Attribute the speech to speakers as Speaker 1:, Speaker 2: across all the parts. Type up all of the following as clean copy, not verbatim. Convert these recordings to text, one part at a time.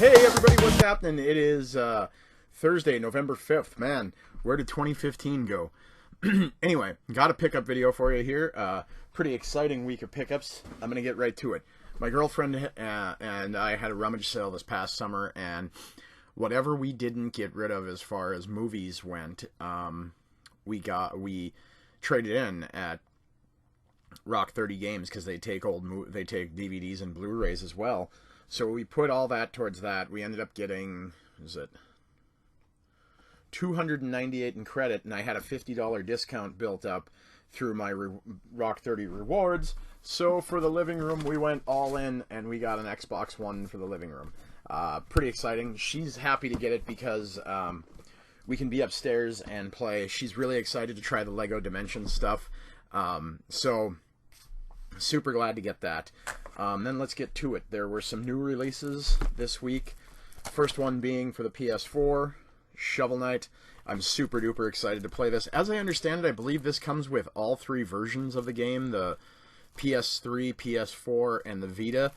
Speaker 1: Hey everybody, what's happening? It is Thursday, November 5th. Man, where did 2015 go? Anyway, got a pickup video for you here. Pretty exciting week of pickups. I'm going to get right to it. My girlfriend and I had a rummage sale this past summer, and whatever we didn't get rid of as far as movies went, we traded in at Rock 30 Games because they take DVDs and Blu-rays as well. So we put all that towards that. We ended up getting, $298 in credit, and I had a $50 discount built up through my Rock 30 rewards. So for the living room, we went all in, and we got an Xbox One for the living room. Pretty exciting. She's happy to get it because we can be upstairs and play. She's really excited to try the Lego Dimensions stuff. So super glad to get that. Then let's get to it. There were some new releases this week. First one being for the PS4, Shovel Knight. I'm super duper excited to play this. As I understand it, I believe this comes with all three versions of the game, the PS3, PS4, and the Vita.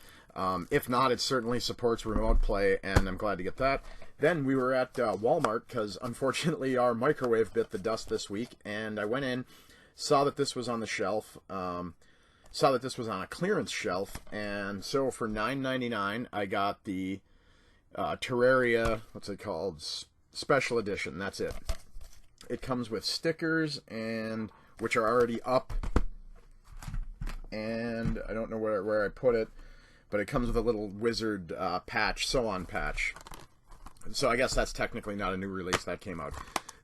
Speaker 1: If not, it certainly supports remote play, and I'm glad to get that. Then we were at Walmart, because unfortunately our microwave bit the dust this week, and I went in, saw that this was on the shelf, saw that this was on a clearance shelf, and so for $9.99 I got the Terraria, what's it called, Special Edition. That's it. It comes with stickers, and which are already up, and I don't know where I put it, but it comes with a little wizard patch, sew-on patch. So I guess that's technically not a new release. That came out.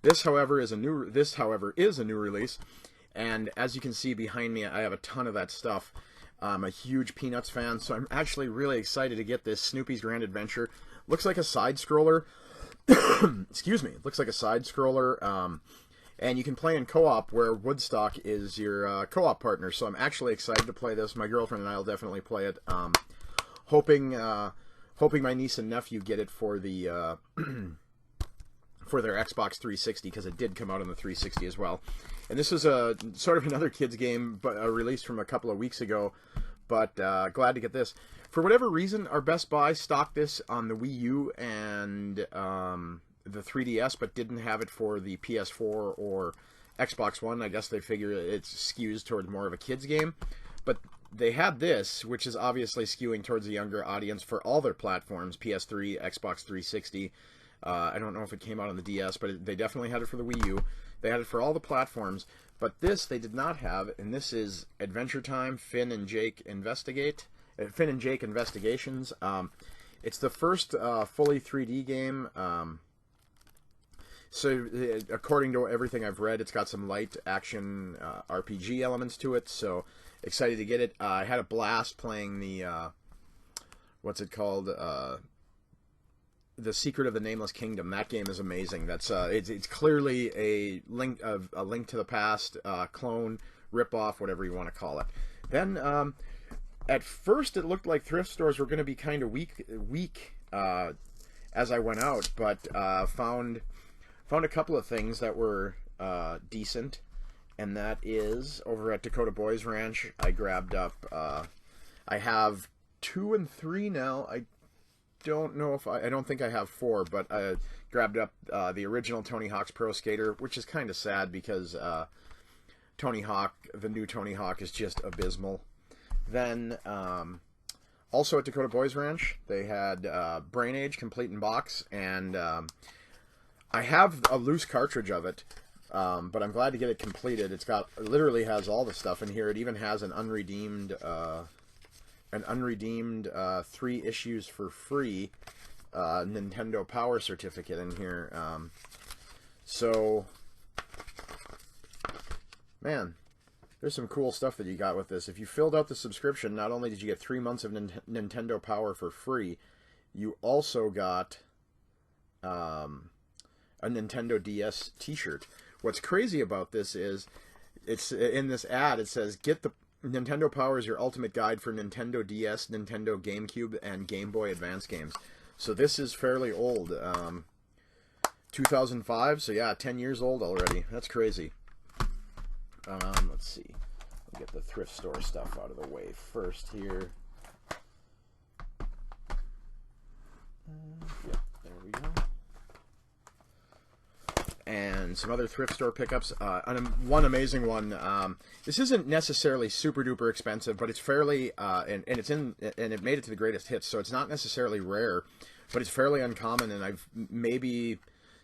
Speaker 1: This, however, is a new release. And as you can see behind me, I have a ton of that stuff. I'm a huge Peanuts fan, so I'm actually really excited to get this Snoopy's Grand Adventure. Looks like a side-scroller. Excuse me. Looks like a side-scroller. And you can play in co-op, where Woodstock is your co-op partner. So I'm actually excited to play this. My girlfriend and I will definitely play it. Hoping my niece and nephew get it for the for their Xbox 360, because it did come out on the 360 as well. And this is a sort of another kids game, but released from a couple of weeks ago. But glad to get this. For whatever reason, our Best Buy stocked this on the Wii U and the 3DS, but didn't have it for the PS4 or Xbox One. I guess they figure it skews toward more of a kids game. But they had this, which is obviously skewing towards a younger audience for all their platforms, PS3, Xbox 360. I don't know if it came out on the DS, but they definitely had it for the Wii U. They had it for all the platforms, but this they did not have, and this is Adventure Time, Finn and Jake Investigations. It's the first fully 3D game. So according to everything I've read, it's got some light action RPG elements to it, so excited to get it. I had a blast playing the, what's it called, The Secret of the Nameless Kingdom. That game is amazing. That's it's clearly a link to the past, clone, rip-off, whatever you want to call it. Then at first it looked like thrift stores were going to be kind of weak as I went out, but found a couple of things that were decent, and that is over at Dakota Boys Ranch. I grabbed up. I have 2 and 3 now. I don't know if I don't think I have 4, but I grabbed up the original Tony Hawk's Pro Skater, which is kind of sad because Tony Hawk, the new Tony Hawk, is just abysmal. Then also at Dakota Boys Ranch, they had Brain Age Complete in Box, and I have a loose cartridge of it, but I'm glad to get it completed. It literally has all the stuff in here. It even has an unredeemed 3 issues for free Nintendo Power certificate in here. So, man, there's some cool stuff that you got with this. If you filled out the subscription, not only did you get 3 months of Nintendo Power for free, you also got a Nintendo DS t-shirt. What's crazy about this is, it's in this ad, it says, get the Nintendo Power is your ultimate guide for Nintendo DS, Nintendo GameCube, and Game Boy Advance games. So this is fairly old. 2005, so yeah, 10 years old already. That's crazy. Let's see. I'll get the thrift store stuff out of the way first here. some other thrift store pickups. One amazing one. This isn't necessarily super duper expensive, but it's fairly and it made it to the greatest hits, so it's not necessarily rare, but it's fairly uncommon, and I've maybe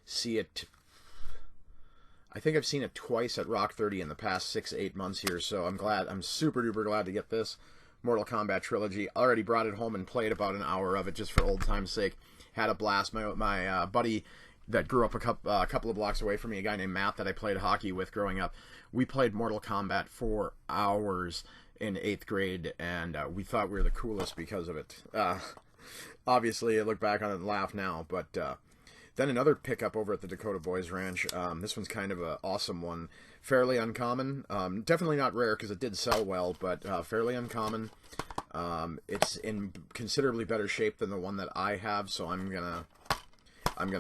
Speaker 1: see it. I think I've seen it twice at Rock 30 in the past 6-8 months here, so I'm super duper glad to get this Mortal Kombat trilogy. Already brought it home and played about an hour of it just for old time's sake. Had a blast. My buddy that grew up a couple of blocks away from me, a guy named Matt that I played hockey with growing up, we played Mortal Kombat for hours in 8th grade, and we thought we were the coolest because of it. Obviously, I look back on it and laugh now, but then another pickup over at the Dakota Boys Ranch. This one's kind of an awesome one. Fairly uncommon. Definitely not rare because it did sell well, but fairly uncommon. It's in considerably better shape than the one that I have, so I'm gonna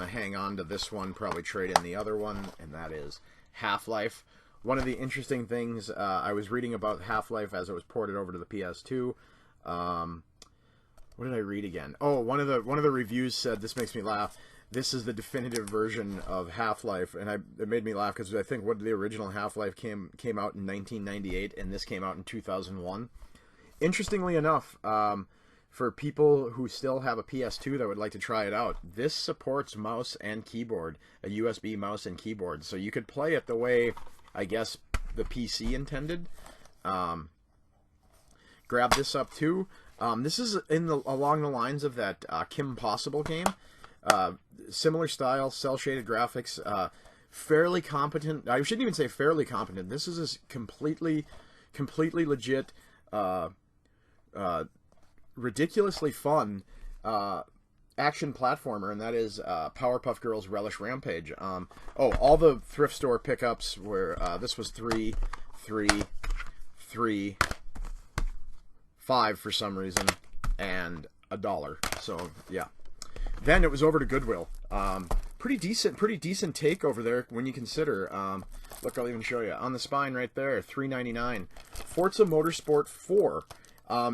Speaker 1: hang on to this one, probably trade in the other one, and that is Half-Life. One of the interesting things I was reading about Half-Life as it was ported over to the PS2. What did I read again? Oh, one of the reviews said, this makes me laugh, this is the definitive version of Half-Life, and it made me laugh because I think the original Half-Life came out in 1998, and this came out in 2001. Interestingly enough, for people who still have a PS2 that would like to try it out, this supports mouse and keyboard, a USB mouse and keyboard, so you could play it the way, I guess, the PC intended. Grab this up too. This is along the lines of that Kim Possible game. Similar style, cel-shaded graphics, fairly competent. I shouldn't even say fairly competent. This is a completely legit, ridiculously fun action platformer, and that is Powerpuff Girls Relish Rampage. All the thrift store pickups were this was 3, 3, 3, 5 for some reason, and $1. So yeah. Then it was over to Goodwill. Pretty decent take over there when you consider. Look, I'll even show you on the spine right there. $3.99. Forza Motorsport 4.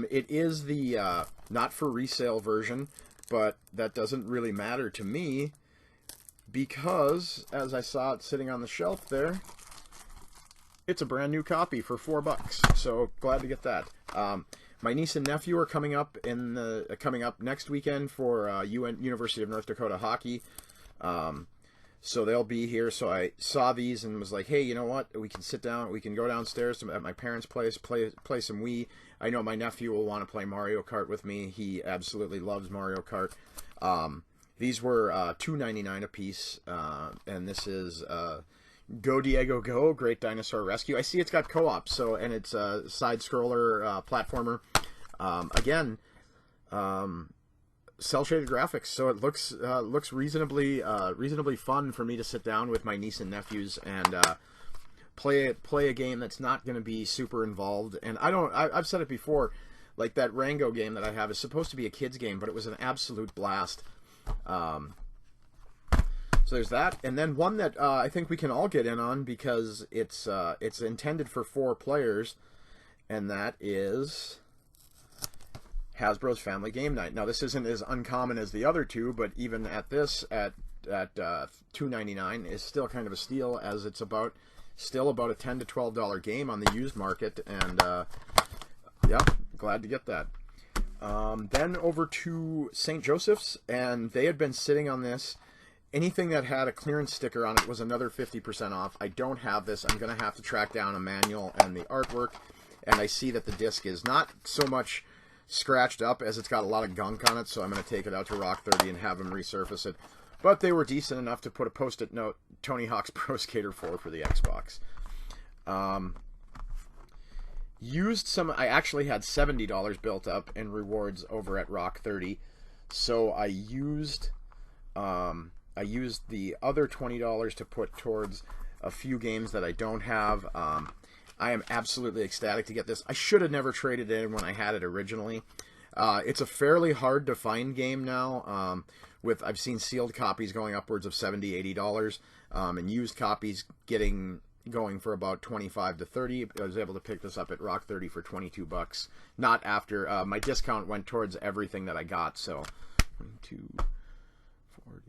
Speaker 1: It is the not for resale version, but that doesn't really matter to me because as I saw it sitting on the shelf there, it's a brand new copy for $4. So glad to get that. My niece and nephew are coming up next weekend for University of North Dakota hockey, so they'll be here. So I saw these and was like, hey, you know what? We can sit down. We can go downstairs at my parents' place, play some Wii. I know my nephew will want to play Mario Kart with me. He absolutely loves Mario Kart. These were $2.99 a piece, and this is Go Diego Go, Great Dinosaur Rescue. I see it's got co-op, and it's a side-scroller platformer. Again, cel-shaded graphics, so it looks reasonably fun for me to sit down with my niece and nephews and play a game that's not going to be super involved. And I've said it before, like that Rango game that I have is supposed to be a kid's game, but it was an absolute blast. So there's that, and then one that I think we can all get in on because it's intended for 4 players, and that is Hasbro's Family Game Night. Now this isn't as uncommon as the other two, but even at this at $2.99 is still kind of a steal, as it's still about a $10 to $12 game on the used market, and yeah, glad to get that. Then over to St. Joseph's, and they had been sitting on this. Anything that had a clearance sticker on it was another 50% off. I don't have this. I'm going to have to track down a manual and the artwork, and I see that the disc is not so much scratched up as it's got a lot of gunk on it, so I'm going to take it out to Rock 30 and have them resurface it. But they were decent enough to put a post-it note, Tony Hawk's Pro Skater 4 for the Xbox. I actually had $70 built up in rewards over at Rock 30, so I used the other $20 to put towards a few games that I don't have. I am absolutely ecstatic to get this. I should have never traded it in when I had it originally. It's a fairly hard to find game now. I've seen sealed copies going upwards of $70, $80, and used copies going for about $25 to $30. I was able to pick this up at Rock 30 for $22. Not after my discount went towards everything that I got. So 22, 40.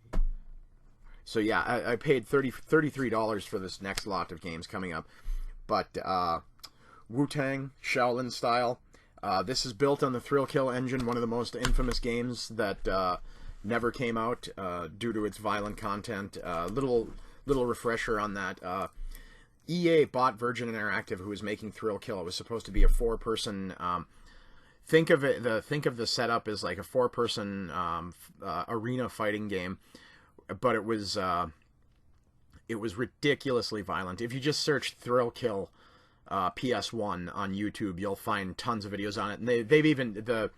Speaker 1: So yeah, I paid $33 for this next lot of games coming up. But Wu-Tang, Shaolin style. This is built on the Thrill Kill engine, one of the most infamous games that never came out due to its violent content. Little refresher on that. EA bought Virgin Interactive, who was making Thrill Kill. It was supposed to be a 4-person. Think of the setup as like a 4-person arena fighting game, but it was ridiculously violent. If you just search Thrill Kill PS1 on YouTube, you'll find tons of videos on it, and they've even the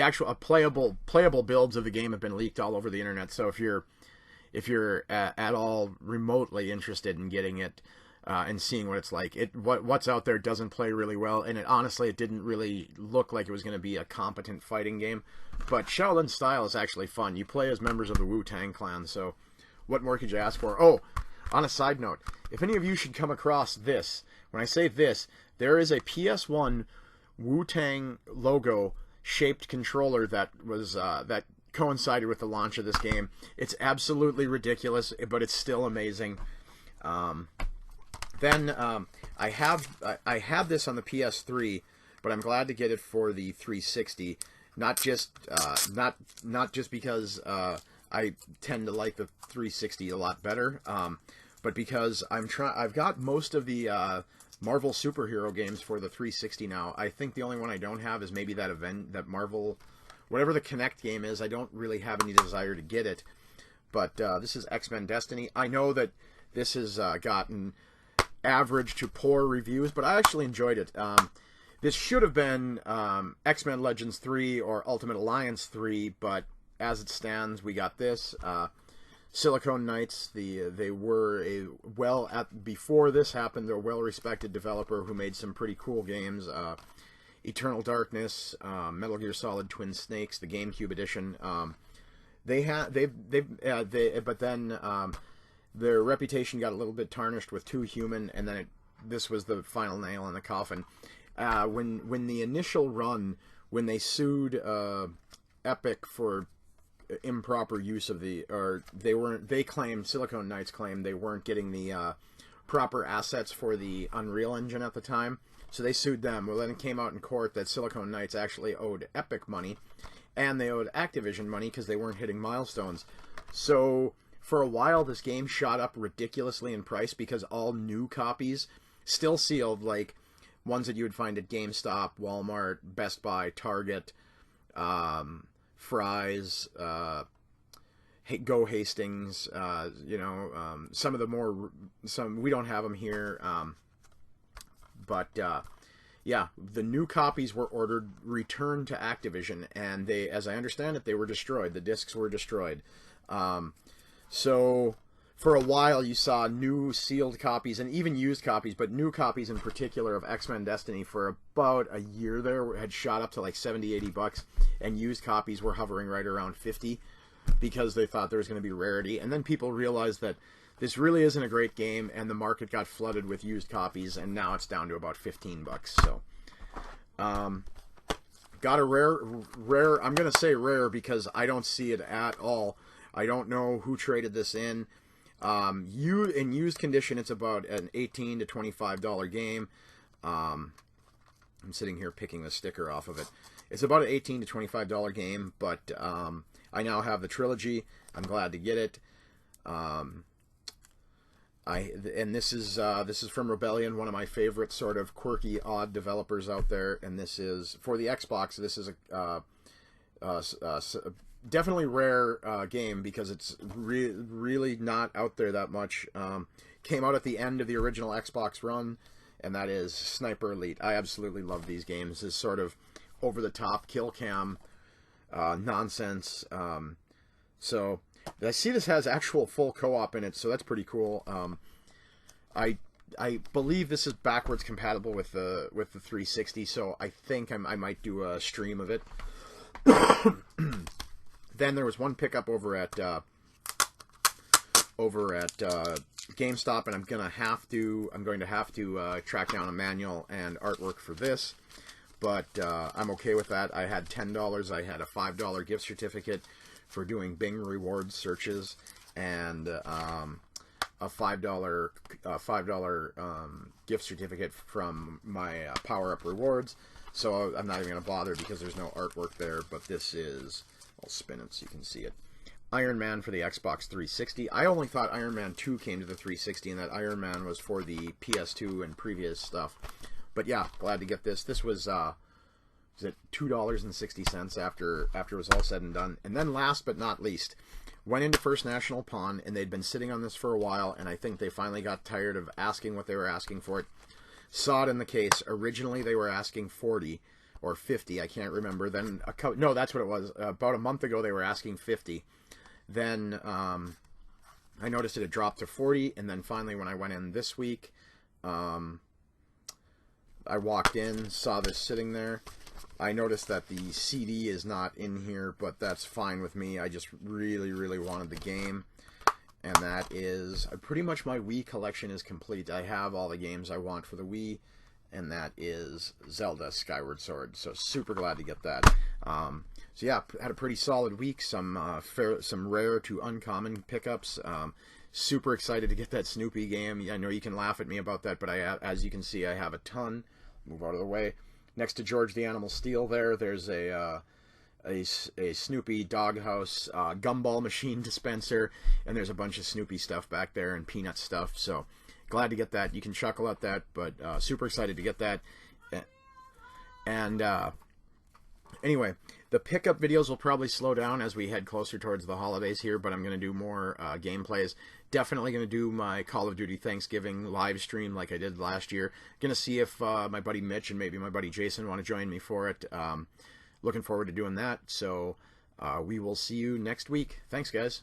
Speaker 1: actual playable builds of the game have been leaked all over the internet. So if you're at all remotely interested in getting it and seeing what it's like, what's out there doesn't play really well, and honestly it didn't really look like it was going to be a competent fighting game. But Shaolin style is actually fun. You play as members of the Wu-Tang clan, so what more could you ask for? Oh, on a side note, if any of you should come across this, when I say this, there is a PS1 Wu-Tang logo shaped controller that was that coincided with the launch of this game. It's absolutely ridiculous, but it's still amazing. Then I had this on the PS3, but I'm glad to get it for the 360. Not just because I tend to like the 360 a lot better, but because I've got most of the Marvel superhero games for the 360 now. I think the only one I don't have is maybe that Marvel, whatever the Kinect game is. I don't really have any desire to get it. But this is X-Men Destiny. I know that this has gotten average to poor reviews, but I actually enjoyed it. This should have been X-Men Legends 3 or Ultimate Alliance 3, but as it stands, we got this. Silicon Knights, they were before this happened, they're a well-respected developer who made some pretty cool games. Eternal Darkness, Metal Gear Solid Twin Snakes, the GameCube edition. But then their reputation got a little bit tarnished with Too Human, and then this was the final nail in the coffin. When the initial run, when they sued Epic for improper use of Silicon Knights claimed they weren't getting the proper assets for the Unreal Engine at the time, so they sued them. Well, then it came out in court that Silicon Knights actually owed Epic money, and they owed Activision money because they weren't hitting milestones. So for a while, this game shot up ridiculously in price because all new copies, still sealed, like ones that you would find at GameStop, Walmart, Best Buy, Target, Fry's, Go Hastings, some of the we don't have them here, but yeah, the new copies were ordered, returned to Activision, and they, as I understand it, they were destroyed. The discs were destroyed. So for a while you saw new sealed copies and even used copies, but new copies in particular of X-Men Destiny for about a year there had shot up to like $70-80, and used copies were hovering right around $50 because they thought there was going to be rarity. And then people realized that this really isn't a great game, and the market got flooded with used copies, and now it's down to about $15. So got a rare, I'm going to say rare because I don't see it at all. I don't know who traded this in. In used condition, it's about an $18 to $25 game. I'm sitting here picking the sticker off of it. It's about an $18 to $25 game, but I now have the trilogy. I'm glad to get it. This is from Rebellion, one of my favorite sort of quirky, odd developers out there. And this is for the Xbox. This is a definitely rare game because it's really not out there that much. Came out at the end of the original Xbox run, and that is Sniper Elite. I absolutely love these games. This sort of over-the-top kill cam nonsense. So I see this has actual full co-op in it, so that's pretty cool. I believe this is backwards compatible with the 360, so I think I might do a stream of it. Then there was one pickup over at GameStop, and I'm going to have to track down a manual and artwork for this, but I'm okay with that. I had $10. I had a $5 gift certificate for doing Bing rewards searches, and a $5 gift certificate from my Power Up Rewards. So I'm not even going to bother because there's no artwork there, but this is, I'll spin it so you can see it. Iron Man for the Xbox 360. I only thought Iron Man 2 came to the 360 and that Iron Man was for the PS2 and previous stuff. But yeah, glad to get this. This was it $2.60 after it was all said and done. And then last but not least, went into First National Pawn, and they'd been sitting on this for a while, and I think they finally got tired of asking what they were asking for it. Saw it in the case. Originally they were asking 40 or 50, I can't remember. Then no, that's what it was. About a month ago they were asking 50. Then I noticed it had dropped to 40, and then finally when I went in this week, I walked in, saw this sitting there. I noticed that the CD is not in here, but that's fine with me. I just really, really wanted the game. And that is pretty much my Wii collection is complete. I have all the games I want for the Wii, and that is Zelda Skyward Sword. So super glad to get that. So yeah, had a pretty solid week. Some rare to uncommon pickups. Super excited to get that Snoopy game. I know you can laugh at me about that, but as you can see, I have a ton. Move out of the way. Next to George the Animal Steel there's a Snoopy doghouse gumball machine dispenser, and there's a bunch of Snoopy stuff back there and Peanut stuff. So glad to get that. You can chuckle at that, but super excited to get that. And anyway, the pickup videos will probably slow down as we head closer towards the holidays here, but I'm going to do more gameplays. Definitely going to do my Call of Duty Thanksgiving live stream like I did last year. Going to see if my buddy Mitch and maybe my buddy Jason want to join me for it. Looking forward to doing that. So we will see you next week. Thanks, guys.